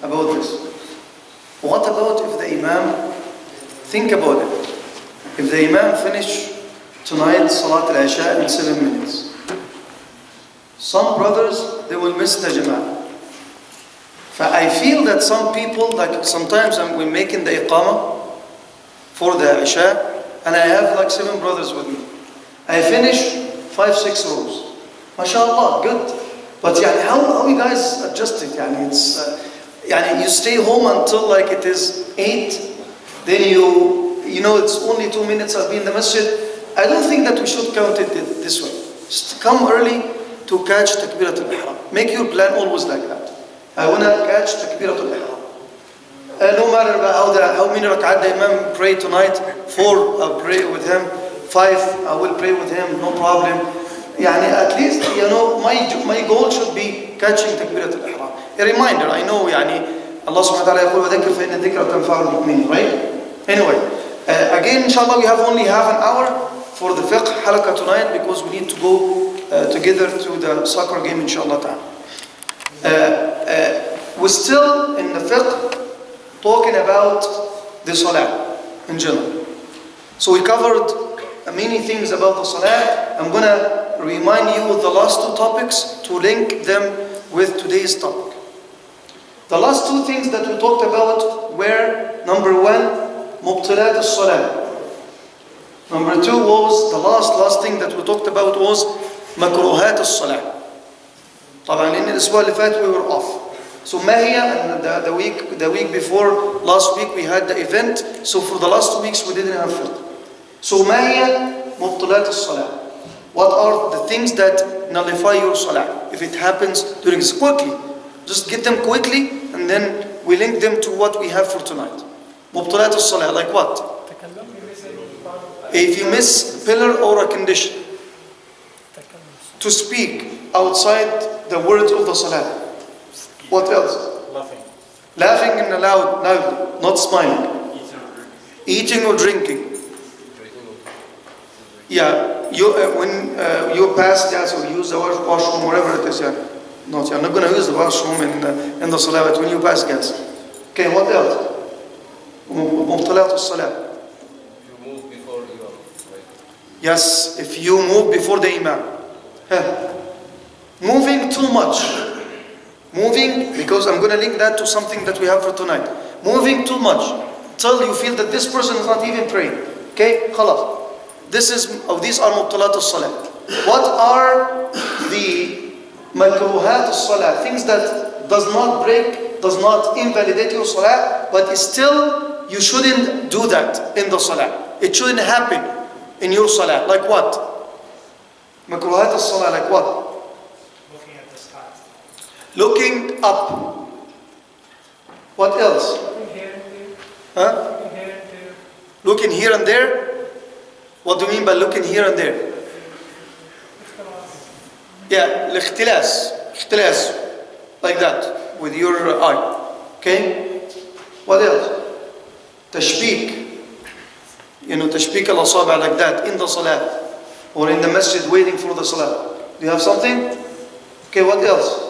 about this. What about if the imam, think about it, if the imam finish tonight Salat al-Isha in 7 minutes, some brothers, they will miss the Jama'ah. I feel that some people, like sometimes we're making the Iqamah for the Isha, and I have like 7 brothers with me. I finish 5-6 rows. MashaAllah, good. But how you guys adjust it? It's, you stay home until like it is 8, then you know it's only 2 minutes I'll be in the masjid. I don't think that we should count it this way. Just come early to catch Takbirat al-Ihram. Make your plan always like that. I want to catch Takbirat al-Ihram. No matter how many rak'at the imam pray tonight, 4 I'll pray with him, 5 I will pray with him, no problem. At least, my goal should be catching Takbirat al-Ihram. A reminder, I know, Allah subhanahu wa ta'ala يقول وذكر فإن الذكر تنفع المؤمنين, right? Anyway, again, inshallah, we have only half an hour for the Fiqh Halaqah tonight because we need to go together to the soccer game, inshallah ta'ala. We're still in the Fiqh talking about the Salah in general. So we covered many things about the Salah. I'm going to remind you of the last 2 topics to link them with today's topic. The last 2 things that we talked about were, number 1, Mubtilat al-Salah. Number 2 was, the last thing that we talked about was Makruhat al-Salah. طبعا لأن الأسبوع اللي فات we were off. So ما هي, and the week before last week we had the event, so for the last 2 weeks we didn't have fiqh. So ما هي مبطلات الصلاة? What are the things that nullify your salah if it happens during this? Quickly, just get them quickly and then we link them to what we have for tonight. مبطلات الصلاة, like what? If you miss a pillar or a condition, to speak outside the words of the salah. What else? Laughing in loudly, not smiling. Eating or drinking. When you pass gas or use the washroom, whatever it is, you're not going to use the washroom in the salah, but when you pass gas. Okay, what else? مبطلات الصلاة. You move before the imam. Yes, if you move before the imam. Moving too much. Moving, because I'm going to link that to something that we have for tonight. Moving too much till you feel that this person is not even praying. Okay, khalas. These are mubtalat al-salah. What are the makruhat al-salah? Things that does not invalidate your salah, but still you shouldn't do that in the salah. It shouldn't happen in your salah. Like what? Makruhat al-salah, like what? Looking at the sky. Looking up. What else? Looking here and there. Huh? Looking here and there. Looking here and there? What do you mean by looking here and there? Yeah, الاختلاس. Like that, with your eye. Okay? What else? Tashbik. Tashbik al-asabi' like that, in the salah. Or in the masjid waiting for the salah. Do you have something? Okay, what else?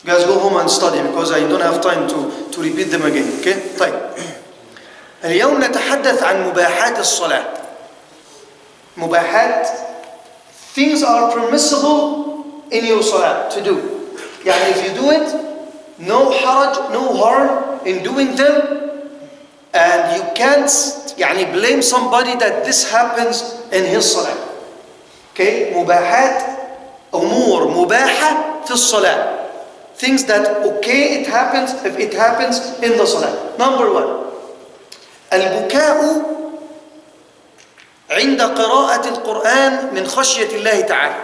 You guys go home and study because I don't have time to repeat them again. Okay? طيب. اليوم نتحدث عن مباحات الصلاة. مباحات, things are permissible in your salah to do. If you do it, no haraj, no harm in doing them, and you can't blame somebody that this happens in his salah. Okay? مباحات, أمور مباحة في الصلاة. Things that, okay, it happens if it happens in the salah. Number 1. البكاء عند قراءة القرآن من خشية الله تعالى.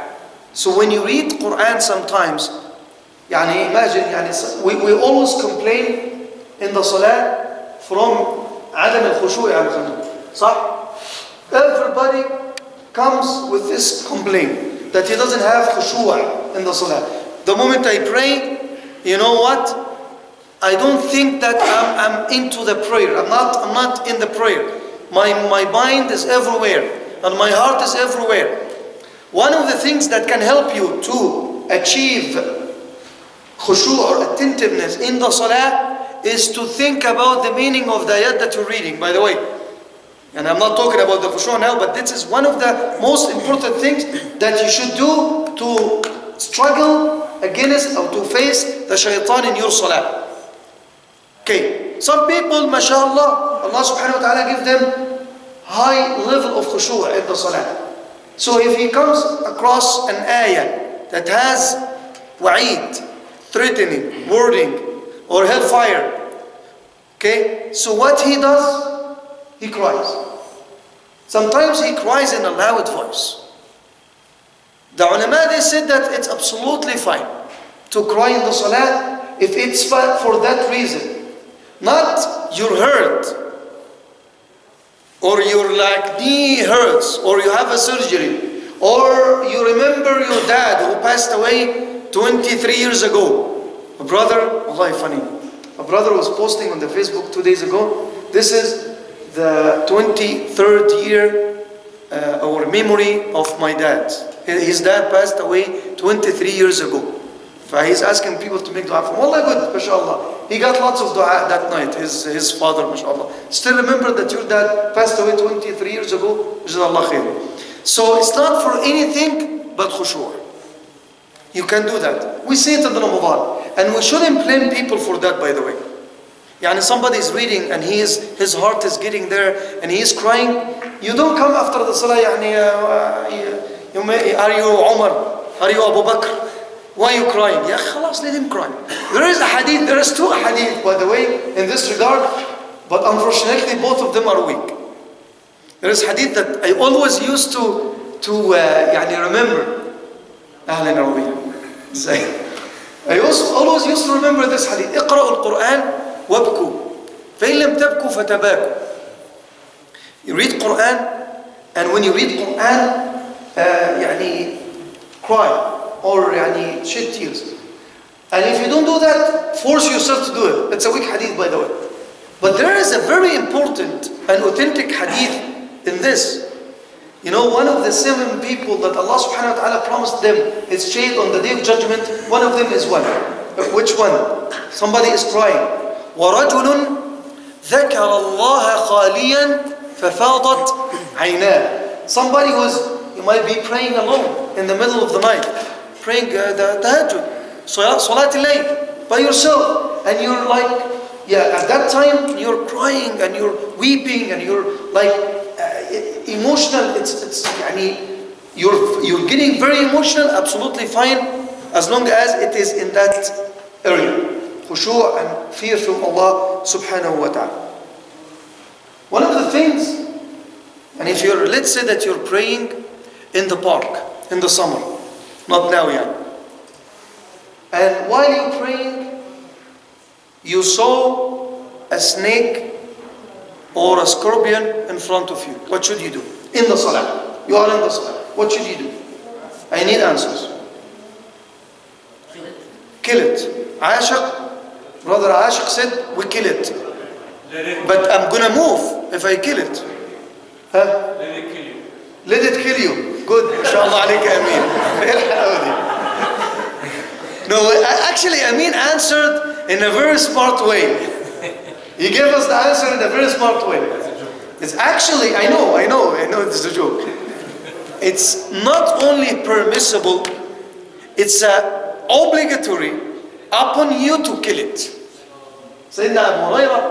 So when you read Quran sometimes, imagine, we always complain in the salah from عدم الخشوع صح? Everybody comes with this complaint that he doesn't have khushu' in the salah. The moment I pray, you know what? I don't think that I'm into the prayer. I'm not in the prayer. My mind is everywhere and my heart is everywhere. One of the things that can help you to achieve khushu' or attentiveness in the salah is to think about the meaning of the ayat that you're reading, by the way. And I'm not talking about the khushu' now, but this is one of the most important things that you should do to struggle against or to face the shaitan in your salah. Okay, some people, mashallah, Allah subhanahu wa ta'ala give them high level of khushu' in the salah. So if he comes across an ayah that has wa'id, threatening, wording, or hellfire, okay, so what he does, he cries. Sometimes he cries in a loud voice. The ulama, they said that it's absolutely fine to cry in the salah if it's for that reason. Not you're hurt, or your knee hurts, or you have a surgery, or you remember your dad who passed away 23 years ago. A brother, wallahi funny, a brother was posting on the Facebook 2 days ago, this is the 23rd year or memory of my dad. His dad passed away 23 years ago. He's asking people to make dua for him. Wallah good, mashallah. He got lots of dua that night, his father, mashallah. Still remember that your dad passed away 23 years ago? Jazakallah khair. So it's not for anything but khushu'. You can do that. We see it in the Ramadan. And we shouldn't blame people for that, by the way. Yani somebody is reading and his heart is getting there and he is crying. You don't come after the salah, are you Umar? Are you Abu Bakr? Why are you crying? Yeah, khalas, let him cry. There is a hadith, there is two hadith, by the way, in this regard, but unfortunately both of them are weak. There is hadith that I always used to remember. Ahlan Arabiya. I also always used to remember this hadith. اقرأوا القرآن وابكوا فإن لم تبكوا فتباكوا. You read Quran, and when you read Quran, cry. Or shed tears. And if you don't do that, force yourself to do it. It's a weak hadith, by the way. But there is a very important and authentic hadith in this. You know, one of the 7 people that Allah subhanahu wa ta'ala promised them its shade on the day of judgment, one of them is one. Which one? Somebody is crying. وَرَجُلٌ ذَكَرَ اللَّهَ خَالِيًا فَفَاضَتْ عَيْنَاهُ. Somebody you might be praying alone in the middle of the night. Praying the tahajjud, salat al-layl, by yourself, and you're at that time you're crying and you're weeping and you're emotional. You're getting very emotional. Absolutely fine, as long as it is in that area, khushu' and fear from Allah subhanahu wa ta'ala. One of the things, and if let's say that you're praying in the park in the summer. Not now yet. And while you're praying, you saw a snake or a scorpion in front of you. What should you do? In the salah. You are in the salah. What should you do? I need answers. Kill it. Ashiq, brother Ashiq said, we kill it. But I'm gonna move if I kill it. Huh? Let it kill you. Let it kill you. Good, inshallah alayka Ameen. No, actually Ameen answered in a very smart way. He gave us the answer in a very smart way. It's actually, I know it's a joke. It's not only permissible, it's obligatory upon you to kill it. Sayyidina Abu Hurairah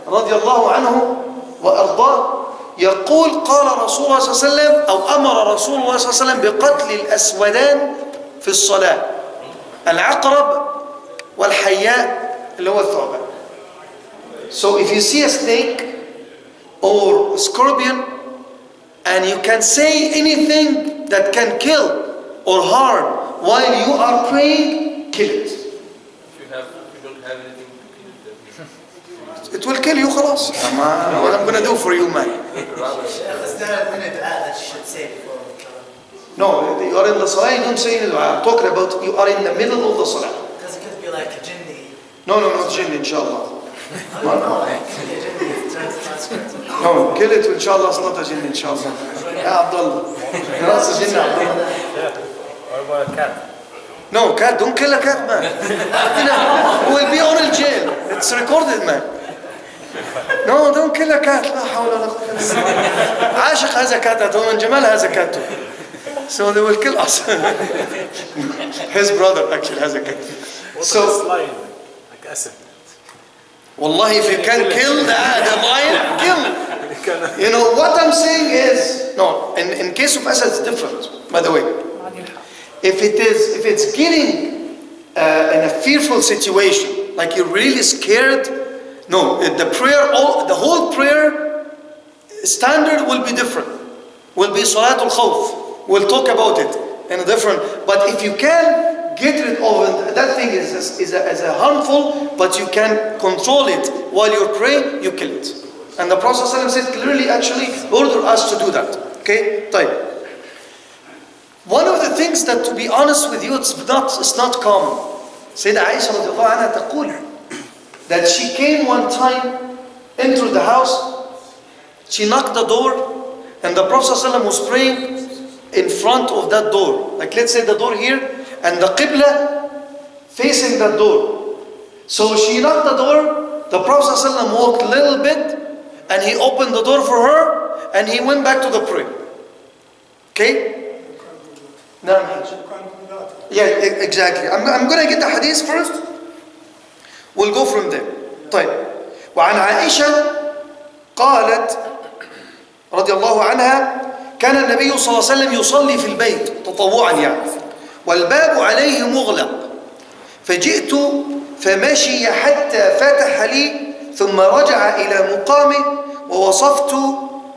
radiyallahu anhu wa ardah يقول قال رسول الله صلى الله عليه وسلم أو أمر رسول الله صلى الله عليه وسلم بقتل الأسودان في الصلاة العقرب والحياء اللي هو الثعبان. So if you see a snake or a scorpion and you can say anything that can kill or harm while you are praying, kill it. If you don't have anything to kill it, it will kill you, خلاص. What I'm gonna do for you, man? Is there a minute that you should say before? No, you are in the salah, you don't say any dua. I'm talking about you are in the middle of the salah. Because it could be like a jinni. No, not jinn, inshallah. No, it could be a jinni. No, kill it, inshallah, it's not a jinn, inshallah. Ya Abdullah. You're not a jinn, Abdullah. what about a cat? No, cat, don't kill a cat, man. You know, we'll be on in jail. It's recorded, man. No, don't kill a cat. لا حول ولا قوة إلا بالله. عاشق has a cat at home and Jamal has a cat too. So they will kill us. His brother actually has a cat. So, lion, like acid. wallahi, if you can kill the lion, kill. You know, what I'm saying is, no, in case of Asad, it's different, by the way. If it's getting in a fearful situation, like you're really scared, no, the the whole prayer standard will be different. Will be Salatul Khawf. We'll talk about it in a different, but if you can get rid of it, that thing is a harmful, but you can control it while you're praying, you kill it. And the Prophet ﷺ said clearly, actually, order us to do that. Okay? طيب. One of the things that, to be honest with you, it's not common. Sayyidah Aisha radiallahu anha taqul, that she came one time, entered the house, she knocked the door, and the Prophet ﷺ was praying in front of that door. Like let's say the door here, and the Qibla facing that door. So she knocked the door, the Prophet ﷺ walked a little bit, and he opened the door for her, and he went back to the prayer. Okay? No, yeah, exactly. I'm going to get the hadith first. We'll go from there. طيب. وعن عائشة قالت رضي الله عنها كان النبي صلى الله عليه وسلم يصلي في البيت تطوعا يعني والباب عليه مغلق فجئت فمشي حتى فتح لي ثم رجع إلى مقامه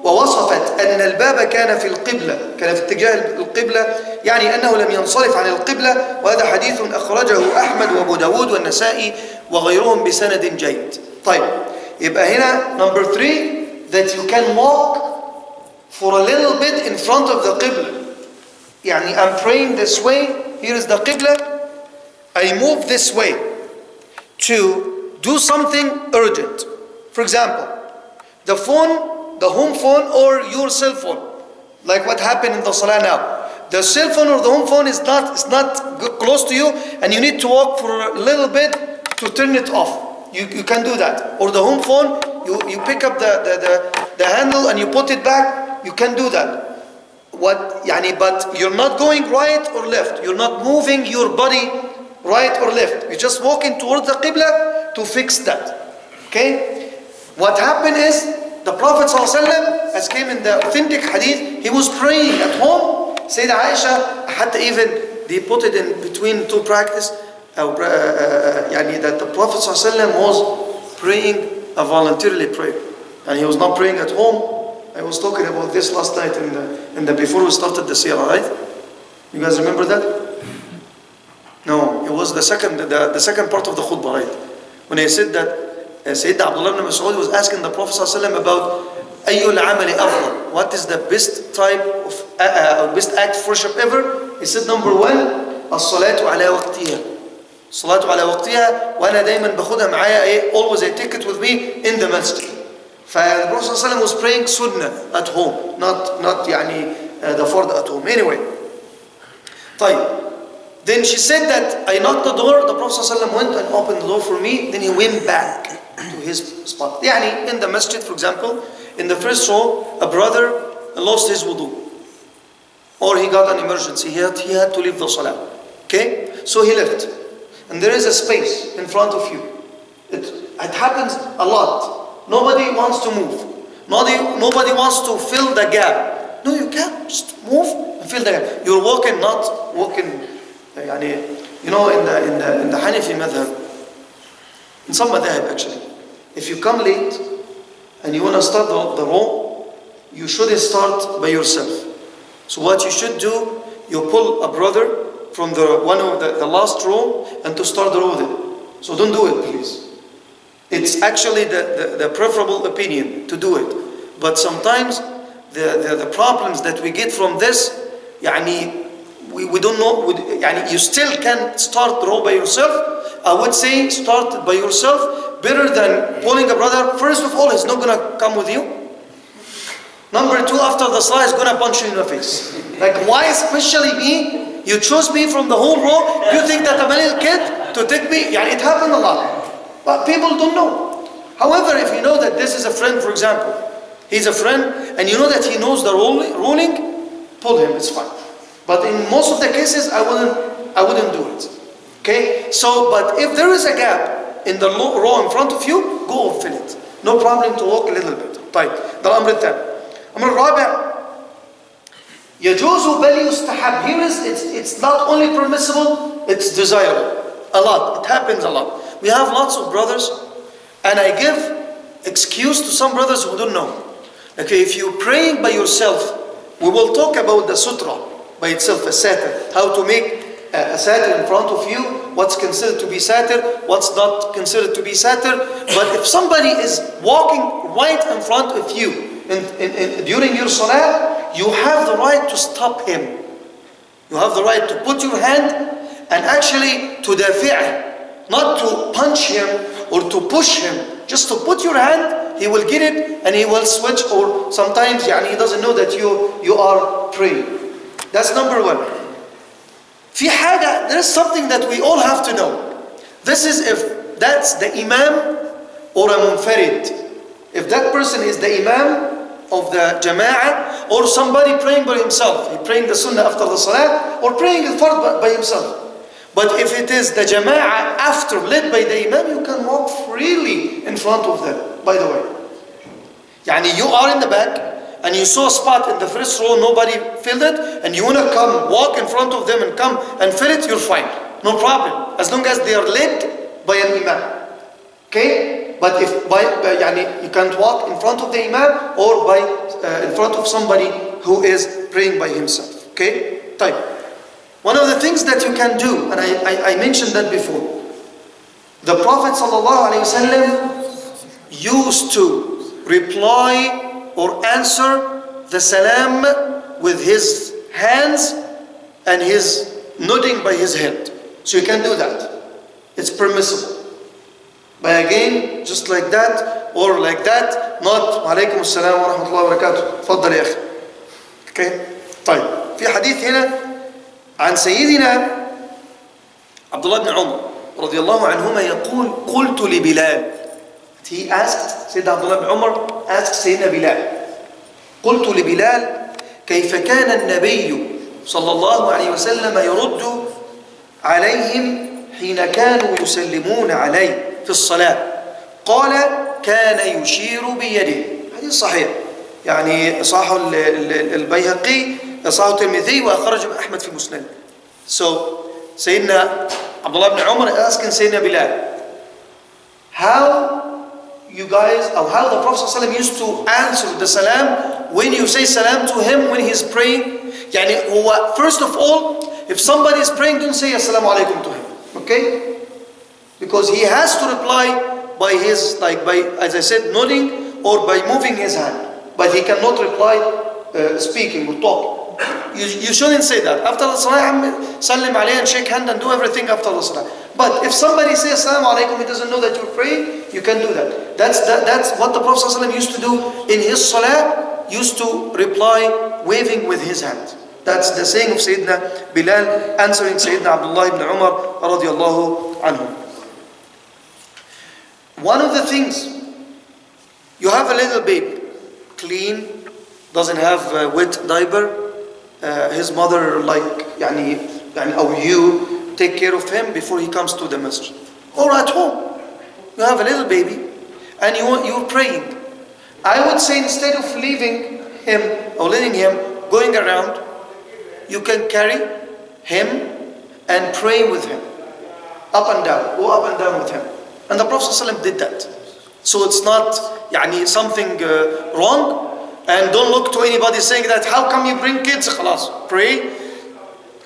ووصفت أن الباب كان في القبلة كان في اتجاه القبلة يعني أنه لم ينصرف عن القبلة وهذا حديث أخرجه أحمد وأبو داود والنسائي وغيرهم بسند جيد. طيب يبقى هنا number 3 that you can walk for a little bit in front of the Qibla. يعني I'm praying this way, here is the Qibla, I move this way to do something urgent. For example, the phone, the home phone or your cell phone, like what happened in the Salah now. The cell phone or the home phone is not close to you and you need to walk for a little bit to turn it off. You can do that. Or the home phone, you pick up the handle and you put it back, you can do that. But you're not going right or left. You're not moving your body right or left. You're just walking towards the Qibla to fix that. Okay? What happened is, the Prophet ﷺ, as came in the authentic hadith, he was praying at home. Sayyidah Aisha, حتى even they put it in between two practice, that the Prophet ﷺ was praying a voluntarily prayer. And he was not praying at home. I was talking about this last night in the before we started the seerah, right? You guys remember that? No, it was the second part of the khutbah, right? When I said that Sayyidina Abdullah ibn Mas'ud was asking the Prophet ﷺ about أَيُّ الْعَمَلِ أَفْضَلِ, what is the best type of best act of worship ever? He said number 1, الصلاة على وقتها. الصلاة على وقتها وأنا دايما باخدها معايا always I take it with me in the masjid. فالنبي Prophet ﷺ was praying sunnah at home, not the fard at home. Anyway, طيب. Then she said that I knocked the door, the Prophet ﷺ went and opened the door for me, then he went back to his spot. In the masjid, for example, in the first row, a brother lost his wudu. Or he got an emergency, he had to leave the salah. Okay? So he left. And there is a space in front of you. It happens a lot. Nobody wants to move. Nobody wants to fill the gap. No, you can't. Just move and fill the gap. You're walking, not walking. In the Hanafi madhab, in some madhab actually, if you come late and you want to start the row, you shouldn't start by yourself. So what you should do, you pull a brother from the last row and to start the row there. So don't do it, please. It's actually the preferable opinion to do it. But sometimes the problems that we get from this, we don't know, you still can start the row by yourself. I would say start by yourself, better than pulling a brother. First of all, he's not going to come with you. Number 2, after the salah, he's going to punch you in the face. Like, why especially me? You chose me from the whole row. You think that I'm a little kid to take me? Yeah, it happened a lot. But people don't know. However, if you know that this is a friend, for example, he's a friend, and you know that he knows the ruling, pull him, it's fine. But in most of the cases, I wouldn't do it. Okay? So, but if there is a gap in the row in front of you, go and fill it. No problem to walk a little bit. طيب, ده الأمر الثاني. الأمر الرابع, يجوز بل يستحب. Here is, it's not only permissible, it's desirable. A lot. It happens a lot. We have lots of brothers, and I give excuse to some brothers who don't know. Okay, if you're praying by yourself, we will talk about the sutra by itself, a satir, how to make a satir in front of you, what's considered to be satir, what's not considered to be satir. But if somebody is walking right in front of you during your salah, you have the right to stop him. You have the right to put your hand and actually to dafi', not to punch him or to push him, just to put your hand. He will get it and he will switch, or sometimes he doesn't know that you are praying. That's number one. في حاجة, there is something that we all have to know. This is if that's the imam or a munfarid. If that person is the imam of the jama'ah or somebody praying by himself, he praying the sunnah after the salah or praying the fard by himself. But if it is the jama'ah after, led by the imam, you can walk freely in front of them, by the way. You are in the back, and you saw a spot in the first row, nobody filled it, and you want to come, walk in front of them and come and fill it, you're fine. No problem. As long as they are led by an imam. Okay? But if you can't walk in front of the imam or in front of somebody who is praying by himself. Okay? Type. One of the things that you can do, and I mentioned that before, the Prophet ﷺ used to reply or answer the salam with his hands and his nodding by his head. So you can do that. It's permissible. But again, just like that or like that, not alaikum assalam wa rahmatullahi wa barakatuh. تفضل يا أخي. Okay? طيب. في حديث هنا عن سيدنا عبد الله بن عمر رضي الله عنهما يقول قلت لبلال. He asked, Sayyidina Abdullah ibn Umar asked Sayyidina Bilal, قلت لبلال كيف كان النبي صلى الله عليه وسلم يرد عليهم حين كانوا يسلمون عليه في الصلاة؟ قال كان يشير بيده. حديث صحيح. صححه البيهقي، صححه الترمذي، وأخرجه أحمد في مسند. So Sayyidina Abdullah ibn Umar asking Sayyidina Bilal, how you guys, or how the Prophet ﷺ used to answer the salam when you say salam to him when he's praying. First of all, if somebody is praying, don't say assalamu alaikum to him. Okay? Because he has to reply by his, as I said, nodding or by moving his hand. But he cannot reply speaking or talking. You shouldn't say that. After the salah, sallim alayhi and shake hand and do everything after the salah. But if somebody says assalamu alaikum, he doesn't know that you're praying, you can do that. That's what the Prophet ﷺ used to do in his salah, used to reply waving with his hand. That's the saying of Sayyidina Bilal answering Sayyidina Abdullah ibn Umar radiyallahu anhu. One of the things, you have a little baby, clean, doesn't have a wet diaper, his mother or you take care of him before he comes to the masjid. Or at home, you have a little baby and you're praying. I would say instead of leaving him or letting him going around, you can carry him and pray with him. Up and down, go up and down with him. And the Prophet ﷺ did that. So it's not something wrong. And don't look to anybody saying that, how come you bring kids? Khalas, pray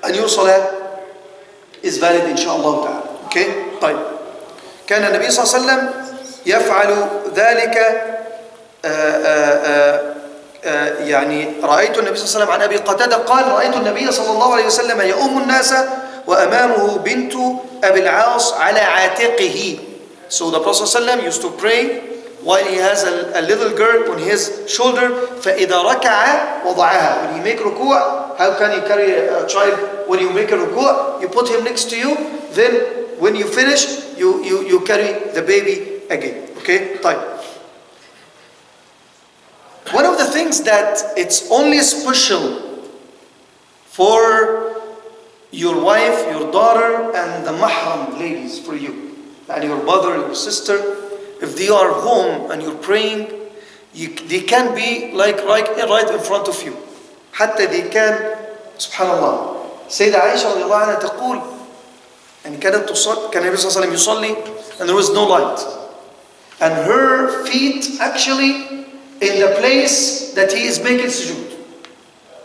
and your salah is valid inshallah ta'ala. Okay? طيب. كان النبي صلى الله عليه وسلم يفعل ذلك رأيت النبي صلى الله عليه وسلم عن أبي قتادة قال رأيت النبي صلى الله عليه وسلم يؤم الناس وأمامه بنت أبي العاص على عاتقه. So the Prophet صلى الله عليه وسلم used to pray while he has a little girl on his shoulder. فإذا ركع وضعها. When he make ركوع, how can he carry a child when you make a ruku', you put him next to you. Then when you finish, you carry the baby again. Okay? Type. One of the things that it's only special for your wife, your daughter, and the mahram ladies for you, and your mother, your sister, if they are home and you're praying, they can be like right in front of you. حتى they can, سبحان الله. سيدة عائشة رضي الله عنها تقول يعني كان النبي صلى الله عليه وسلم يصلي and there was no light, and her feet actually in the place that he is making sujood,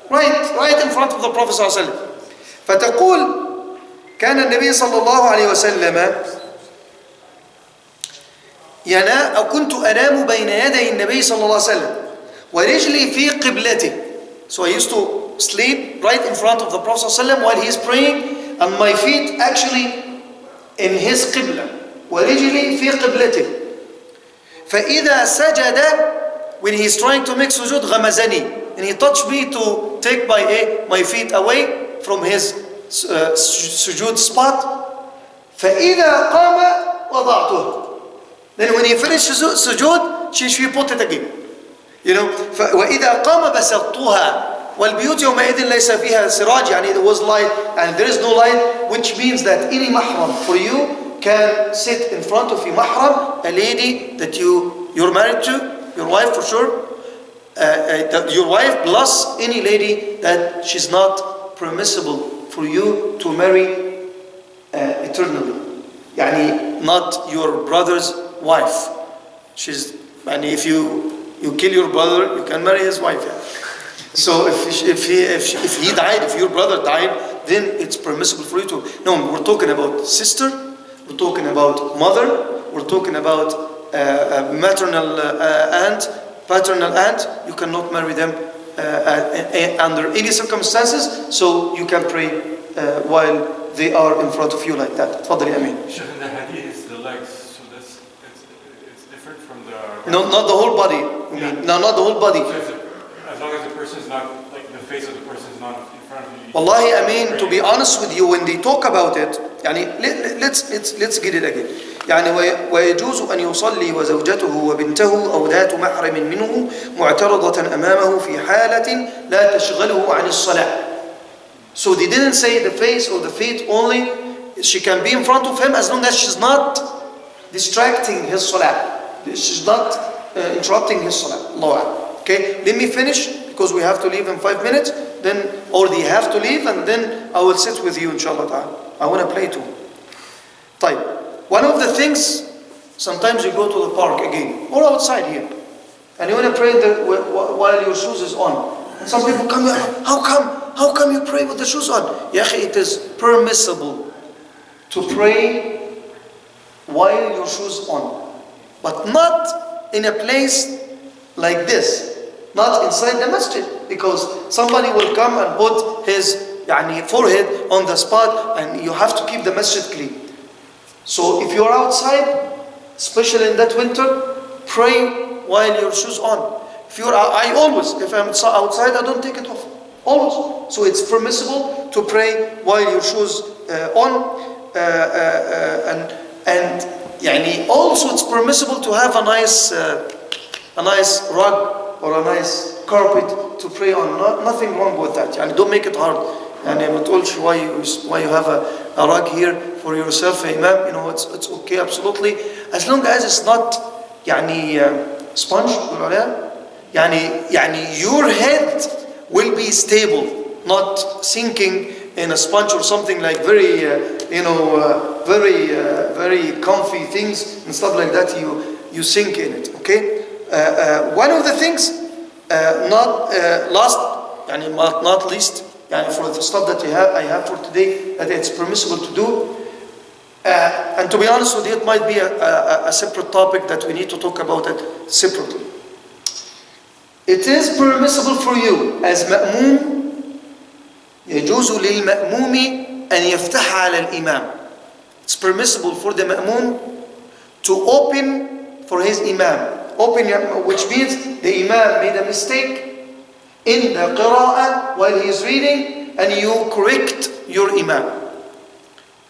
right in front of the Prophet صلى الله عليه وسلم. فتقول كان النبي صلى الله عليه وسلم أو كنت أنام بين يدي النبي صلى الله عليه وسلم ورجلي في قبلته. So I used to sleep right in front of the Prophet صلى الله عليه وسلم while he is praying, and my feet actually in his qibla. ورجلي في قبلته. فإذا سجد, when he is trying to make sujood, غمزني, and he touched me to take my feet away from his sujood spot. فإذا قام وضعته. Then when he finished sujood, she put it again. You know, وإذا قام بسطتها والبيوت يومئذ ليس فيها سراج, يعني there was light and there is no light, which means that any mahram for you can sit in front of your mahram, a lady that you're married to, your wife for sure, your wife plus any lady that she's not permissible for you to marry eternally. يعني not your brother's wife. And if you kill your brother, you can marry his wife. Yeah. So if he died, if your brother died, then it's permissible for you to. No, we're talking about sister, we're talking about mother, we're talking about maternal aunt, paternal aunt. You cannot marry them under any circumstances. So you can pray while they are in front of you like that. تفضل يا أمين. Sheikh, in the hadith is the legs, so it's different from the. No, not the whole body. No, not the whole body. So as long as the person is not, like the face of the person is not in front of you. Wallahi, I mean, to be honest with you, when they talk about it, يعني let's get it again. يعني ويجوز أن يصلي وزوجته وبنته أو ذات محرم منه معترضة أمامه في حالة لا تشغله عن الصلاة. So they didn't say the face or the feet only. She can be in front of him as long as she's not distracting his salah. She's not interrupting his salah. Allah. Okay, let me finish because we have to leave in 5 minutes. Then, or they have to leave, and then I will sit with you, inshallah ta'ala. I want to play too. طيب. One of the things, sometimes you go to the park again, or outside here, and you want to pray while your shoes is on. And some people come here, how come you pray with the shoes on? Ya akhi, it is permissible to pray while your shoes on, but not in a place like this, not inside the masjid, because somebody will come and put his forehead on the spot, and you have to keep the masjid clean. So if you're outside, especially in that winter, pray while your shoes on. If I'm outside, I don't take it off. Always. So it's permissible to pray while your shoes on, and also it's permissible to have a nice rug or a nice carpet to pray on. Nothing wrong with that. Don't make it hard. ما تقولش why you have a rug here for yourself, imam. It's okay, absolutely, as long as it's not sponge. Your head will be stable, not sinking in a sponge or something like very comfy things and stuff like that. You sink in it. Okay. One of the things, not least, for the stuff that I have for today, that it's permissible to do. And to be honest with you, it might be a separate topic that we need to talk about it separately. It is permissible for you as مأموم, يجوز للمأموم أن يفتح على الإمام. It's permissible for the مأموم to open for his imam. Open, which means the imam made a mistake in the qira'ah while he is reading, and you correct your imam.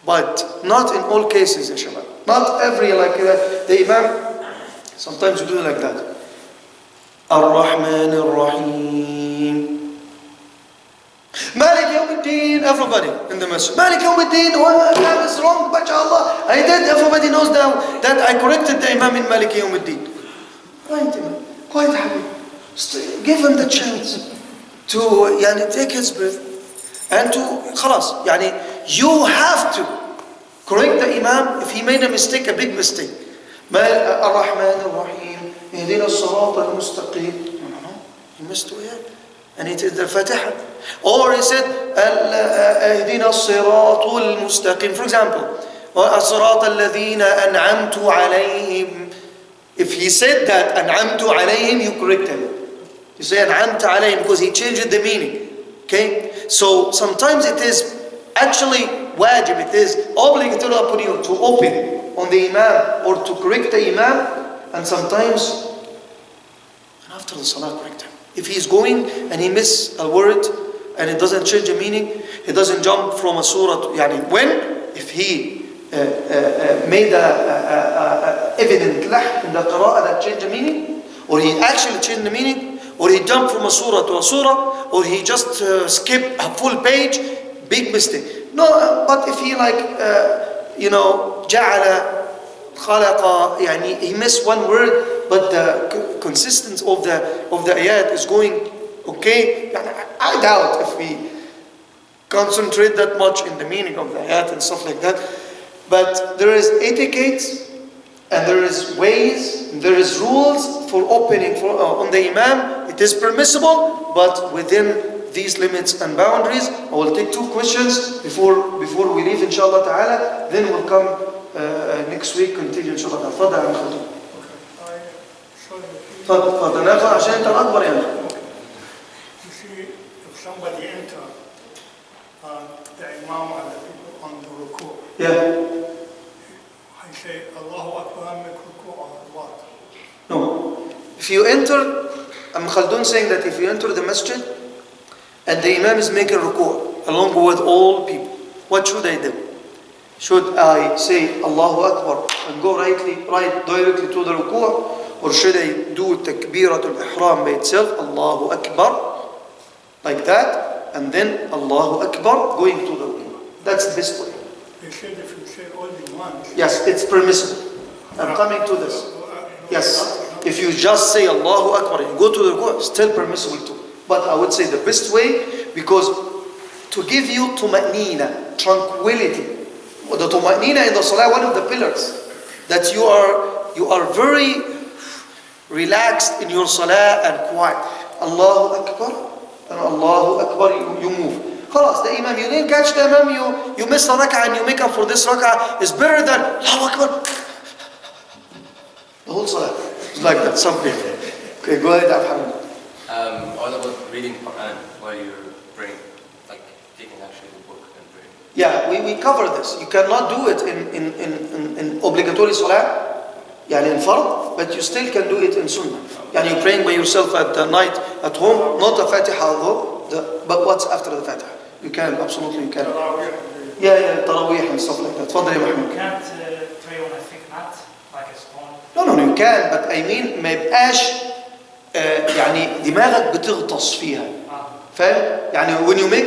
But not in all cases, ya shabab. Not every, like the imam, sometimes you do it like that. Ar-Rahman Ar-Rahim. Malik Yawmiddin, everybody in the masjid. Malik Yawmiddin, oh, that is wrong, mashallah. I did, everybody knows now that I corrected the imam in Malik Yawmiddin. Right, imam. Quiet, habib. Give him the chance to take his breath and to, khalas, you have to correct the imam if he made a mistake, a big mistake. Ar-Rahman Ar-Rahim, Ihdina as-Sirat al-Mustaqim. He missed it. And it is the Fatiha. Or he said, Ihdina as-Sirat al-Mustaqim. For example, as-Sirat alladhina an'amtu alayhim. If he said that, an'amtu alayhim, you correct him. You say an'amta alayhim because he changed the meaning. Okay? So sometimes it is actually wajib, it is obligatory upon you to open on the imam or to correct the imam, and sometimes after the salah correct him. If he is going and he miss a word and it doesn't change the meaning, he doesn't jump from a surah to, if he made a evident lah in the qira'ah that changed the meaning, or he actually changed the meaning, or he jumped from a surah to a surah, or he just skipped a full page, big mistake. No, but if he جعل خلق, he missed one word, but the consistency of the ayat is going okay. I doubt if we concentrate that much in the meaning of the ayat and stuff like that. But there is etiquette, and there is ways, and there is rules for opening on the imam. It is permissible, but within these limits and boundaries. I will take 2 questions before we leave, inshallah ta'ala. Then we'll come next week, continue, inshallah ta'ala. تفضل يا أخي. تفضل ناخذ عشان أنت الأكبر يعني. You see, if somebody enter the imam and the people on the ruku, Yeah. I say Allahu Akbar, make ruku or what? No. If you enter, Khaldun saying that if you enter the masjid and the imam is making ruku' along with all people, what should I do? Should I say Allahu Akbar and go right directly to the ruku', or should I do takbiratul ihram by itself, Allahu Akbar, like that, and then Allahu Akbar going to the ruku'? That's the best way. They said if you say only once. Yes, it's permissible. I'm coming to this. Yes, if you just say Allahu Akbar and you go to the ruku', still permissible too. But I would say the best way, because to give you tuma'nina, tranquility. The tuma'nina in the salah, one of the pillars, that you are very relaxed in your salah and quiet. Allahu Akbar and Allahu Akbar, you move. Khalas, the imam, you didn't catch the imam, you missed a rak'ah and you make up for this rak'ah, is better than Allahu Akbar. The whole salah is like that, some people. Okay, go ahead, Abhamid. All about reading Quran while you're praying, like taking actually the book and praying. Yeah, we cover this. You cannot do it in obligatory salah, in fard, but you still can do it in sunnah. You're praying by yourself at the night at home, not a Fatiha though, but what's after the Fatiha? You can, absolutely you can. Yeah, Taraweeh and stuff like that. تفضل يا محمود. You can't pray on a thick mat, like a stone. No, you can, but I mean ما يبقاش دماغك بتغطس فيها. فاهم؟ when you make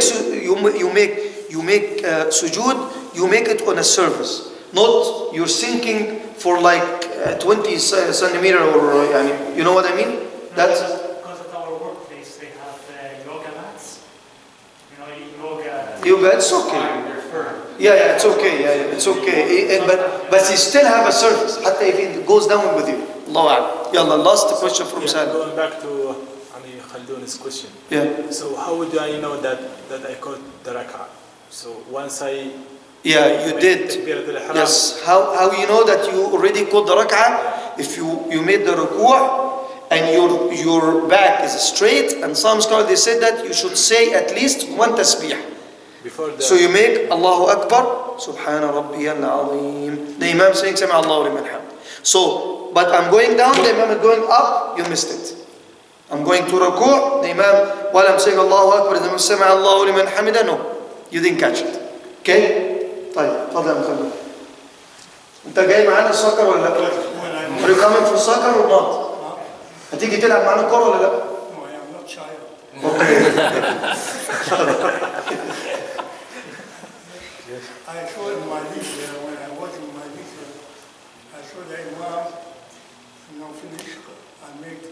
sujood, you make it on a surface, not you're sinking for like 20 centimeter or you know what I mean? That's because at our workplace they have yoga mats. yoga. It's okay. Yeah, it's okay. Yeah, it's okay. But you still have a surface. حتى if it goes down with you. الله أعلم. يلا, last question from Saad. Going back to Khaldun's question. Yeah. So how would I know that I caught the rak'ah? So once I... Yeah, you did. Yes. How you know that you already caught the rak'ah? If you made the ruku' and your back is straight, and some scholars they said that you should say at least 1 tasbih. So you make Allahu Akbar, Subhana Rabbiyal Azim. The Imam saying Sami Allahu liman hamd. So, but I'm going down, the Imam is going up, you missed it. I'm going to ruku', the imam, while I'm saying Allahu Akbar, the imam سمع الله لمن حمده, no, you didn't catch it. Okay? طيب, تفضل يا مخلد. انت جاي معانا السكر ولا لا؟ Are you coming for soccer or not? هتيجي تلعب معانا كورة ولا لا؟ No, I am not child. Okay. I saw in Malaysia, when I was in Malaysia, I saw the imam, finish and make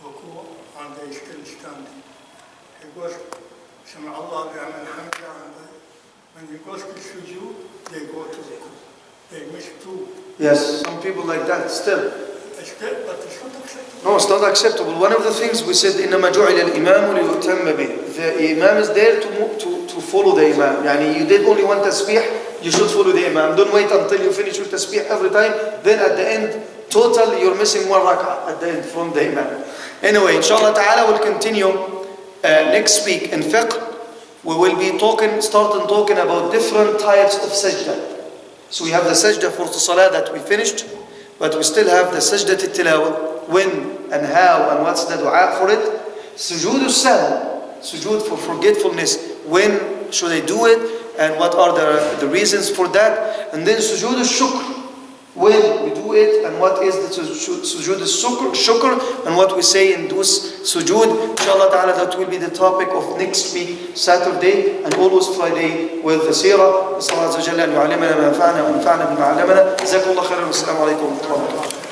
ruku' and they still standing. He goes, سمع الله لمن حمده, and when he goes to sujood, they go to ruku'. They miss two. Yes, some people like that still. Still, but it's not acceptable. No, it's not acceptable. One of the things we said, إنما جعل الإمام ليؤتم به. The imam is there to follow the imam. يعني you did only one tasbih, you should follow the imam. Don't wait until you finish your tasbih every time. Then at the end, total, you're missing one rak'ah at the end from the imam. Anyway, inshallah ta'ala, we'll continue next week in fiqh. We will be starting talking about different types of sajda. So we have the sajda for the salah that we finished, but we still have the sajda tilawah, when and how and what's the dua for it. Sujood al-sahl, sujood for forgetfulness, when should I do it and what are the reasons for that. And then sujood al-shukr, when we do it and what is the sujood al-shukr and what we say in those sujood. Inshallah ta'ala, that will be the topic of next week, Saturday, and always Friday with the seerah. نسأل الله عز وجل أن يعلمنا ما ينفعنا وينفعنا بما علمنا. جزاكم الله خيرا والسلام عليكم ورحمة الله.